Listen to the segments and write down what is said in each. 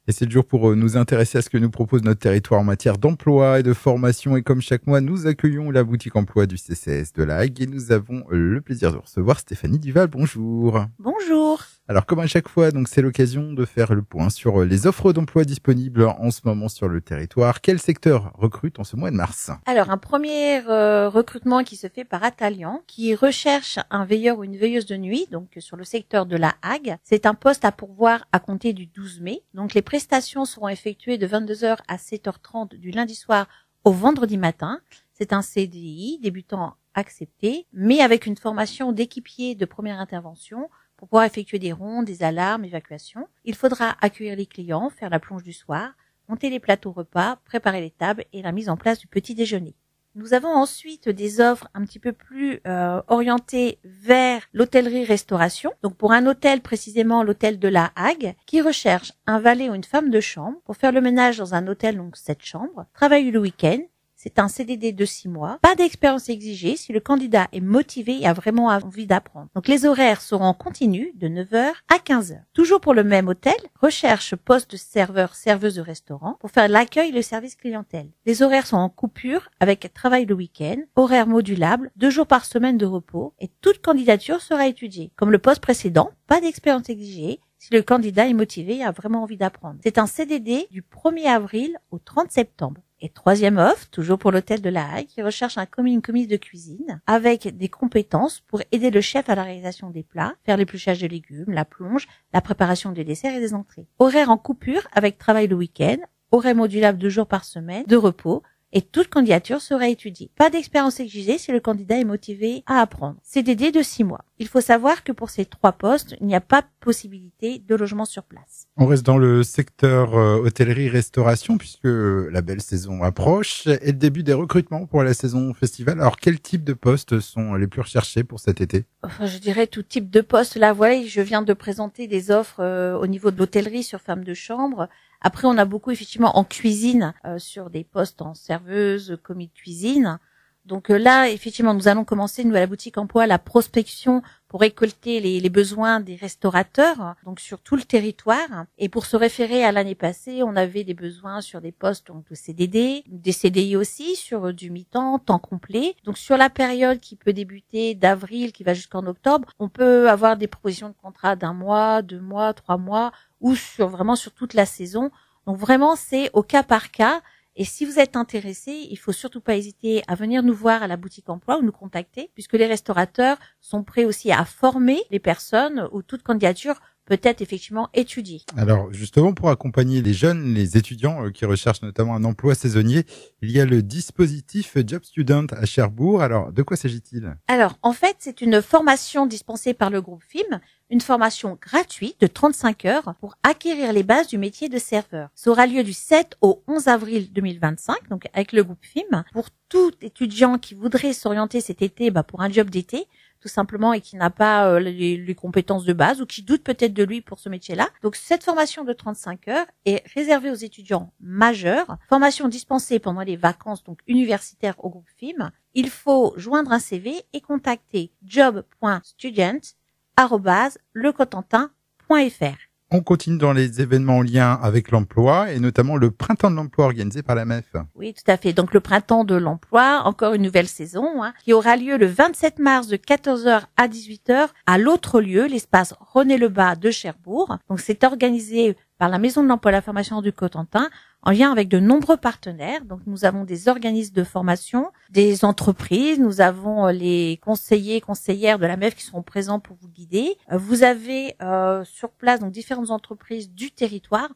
Et c'est le jour pour nous intéresser à ce que nous propose notre territoire en matière d'emploi et de formation. Et comme chaque mois, nous accueillons la boutique emploi du CCS de La Hague et nous avons le plaisir de recevoir Stéphanie Duval. Bonjour. Bonjour. Alors, comme à chaque fois, donc c'est l'occasion de faire le point sur les offres d'emploi disponibles en ce moment sur le territoire. Quel secteur recrute en ce mois de mars? Alors, un premier recrutement qui se fait par Atalian, qui recherche un veilleur ou une veilleuse de nuit, donc sur le secteur de La Hague. C'est un poste à pourvoir à compter du 12 mai. Donc, les prestations seront effectuées de 22h à 7h30 du lundi soir au vendredi matin. C'est un CDI débutant accepté, mais avec une formation d'équipier de première intervention pour pouvoir effectuer des rondes, des alarmes, évacuations. Il faudra accueillir les clients, faire la plonge du soir, monter les plateaux repas, préparer les tables et la mise en place du petit déjeuner. Nous avons ensuite des offres un petit peu plus orientées vers l'hôtellerie-restauration. Donc pour un hôtel, précisément l'hôtel de La Hague, qui recherche un valet ou une femme de chambre pour faire le ménage dans un hôtel, donc 7 chambres, travailler le week-end. C'est un CDD de 6 mois. Pas d'expérience exigée si le candidat est motivé et a vraiment envie d'apprendre. Donc les horaires seront en continu de 9h à 15h. Toujours pour le même hôtel, recherche poste de serveur, serveuse de restaurant pour faire l'accueil et le service clientèle. Les horaires sont en coupure avec travail le week-end, horaire modulable, 2 jours par semaine de repos et toute candidature sera étudiée. Comme le poste précédent, pas d'expérience exigée si le candidat est motivé et a vraiment envie d'apprendre. C'est un CDD du 1er avril au 30 septembre. Et troisième offre, toujours pour l'hôtel de La Hague, qui recherche un commis, une commise de cuisine avec des compétences pour aider le chef à la réalisation des plats, faire l'épluchage de légumes, la plonge, la préparation des desserts et des entrées. Horaire en coupure avec travail le week-end, horaire modulable 2 jours par semaine, de repos, et toute candidature sera étudiée. Pas d'expérience exigée si le candidat est motivé à apprendre. CDD de 6 mois. Il faut savoir que pour ces 3 postes, il n'y a pas de possibilité de logement sur place. On reste dans le secteur hôtellerie-restauration puisque la belle saison approche et le début des recrutements pour la saison festival. Alors, quel type de postes sont les plus recherchés pour cet été? Enfin, je dirais tout type de postes. Là, voilà, je viens de présenter des offres au niveau de l'hôtellerie sur femme de chambre. Après, on a beaucoup effectivement en cuisine sur des postes en serveuse, commis de cuisine. Donc là, effectivement, nous allons commencer, nous, à la boutique emploi, la prospection pour récolter les besoins des restaurateurs, donc sur tout le territoire. Et pour se référer à l'année passée, on avait des besoins sur des postes donc, de CDD, des CDI aussi, sur du mi-temps, temps complet. Donc sur la période qui peut débuter d'avril, qui va jusqu'en octobre, on peut avoir des propositions de contrat d'1 mois, 2 mois, 3 mois, ou vraiment sur toute la saison. Donc vraiment, c'est au cas par cas. Et si vous êtes intéressé, il faut surtout pas hésiter à venir nous voir à la boutique emploi ou nous contacter, puisque les restaurateurs sont prêts aussi à former les personnes où toute candidature peut être effectivement étudiée. Alors, justement, pour accompagner les jeunes, les étudiants qui recherchent notamment un emploi saisonnier, il y a le dispositif Job Student à Cherbourg. Alors, de quoi s'agit-il? Alors, en fait, c'est une formation dispensée par le groupe FIM, une formation gratuite de 35 heures pour acquérir les bases du métier de serveur. Ça aura lieu du 7 au 11 avril 2025, donc avec le groupe FIM. Pour tout étudiant qui voudrait s'orienter cet été pour un job d'été, tout simplement, et qui n'a pas les compétences de base ou qui doute peut-être de lui pour ce métier-là. Donc cette formation de 35 heures est réservée aux étudiants majeurs, formation dispensée pendant les vacances donc universitaires au groupe FIM. Il faut joindre un CV et contacter job.student@lecotentin.fr. On continue dans les événements en lien avec l'emploi et notamment le printemps de l'emploi organisé par la MEF. Oui, tout à fait. Donc le printemps de l'emploi, encore une nouvelle saison, qui aura lieu le 27 mars de 14h à 18h à l'autre lieu, l'espace René Lebas de Cherbourg. Donc c'est organisé par la Maison de l'Emploi et de la Formation du Cotentin en lien avec de nombreux partenaires. Donc nous avons des organismes de formation, des entreprises, nous avons les conseillers et conseillères de la MEF qui seront présents pour vous guider. Vous avez sur place donc différentes entreprises du territoire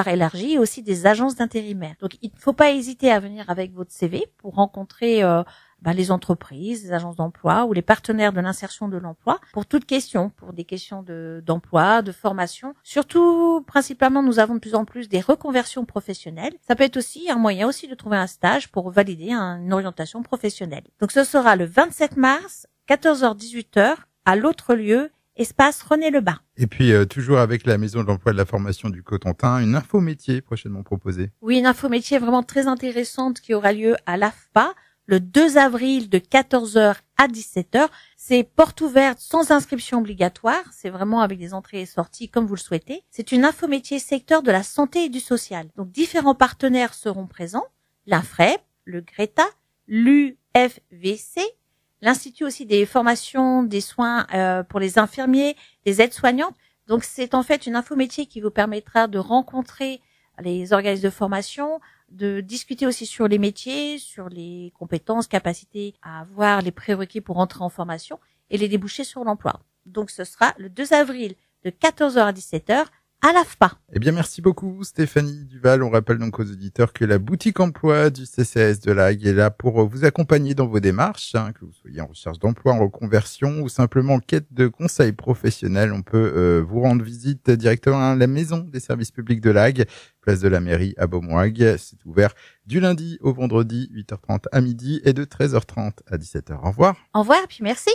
élargi et aussi des agences d'intérimaires. Donc il ne faut pas hésiter à venir avec votre CV pour rencontrer les entreprises, les agences d'emploi ou les partenaires de l'insertion de l'emploi pour toutes questions, pour des questions d'emploi, de formation. Surtout, principalement, nous avons de plus en plus des reconversions professionnelles. Ça peut être aussi un moyen aussi de trouver un stage pour valider une orientation professionnelle. Donc ce sera le 27 mars, 14h-18h, à l'autre lieu, espace René Lebas. Et puis, toujours avec la Maison de l'Emploi et de la Formation du Cotentin, une info métier prochainement proposée. Oui, une info métier vraiment très intéressante qui aura lieu à l'AFPA, le 2 avril de 14h à 17h. C'est porte ouverte sans inscription obligatoire. C'est vraiment avec des entrées et sorties comme vous le souhaitez. C'est une infométier secteur de la santé et du social. Donc différents partenaires seront présents. L'INFREP, le GRETA, l'UFVC, l'Institut aussi des formations, des soins pour les infirmiers, des aides-soignantes. Donc c'est en fait une infométier qui vous permettra de rencontrer les organismes de formation, de discuter aussi sur les métiers, sur les compétences, capacités à avoir, les prérequis pour entrer en formation et les débouchés sur l'emploi. Donc ce sera le 2 avril de 14h à 17h à l'AFPA. Eh bien, merci beaucoup, Stéphanie Duval. On rappelle donc aux auditeurs que la boutique emploi du CCAS de l'Hague est là pour vous accompagner dans vos démarches, que vous soyez en recherche d'emploi, en reconversion ou simplement en quête de conseils professionnels. On peut vous rendre visite directement à la maison des services publics de l'Hague, place de la mairie à Beaumoig. C'est ouvert du lundi au vendredi, 8h30 à midi et de 13h30 à 17h. Au revoir. Au revoir, puis merci.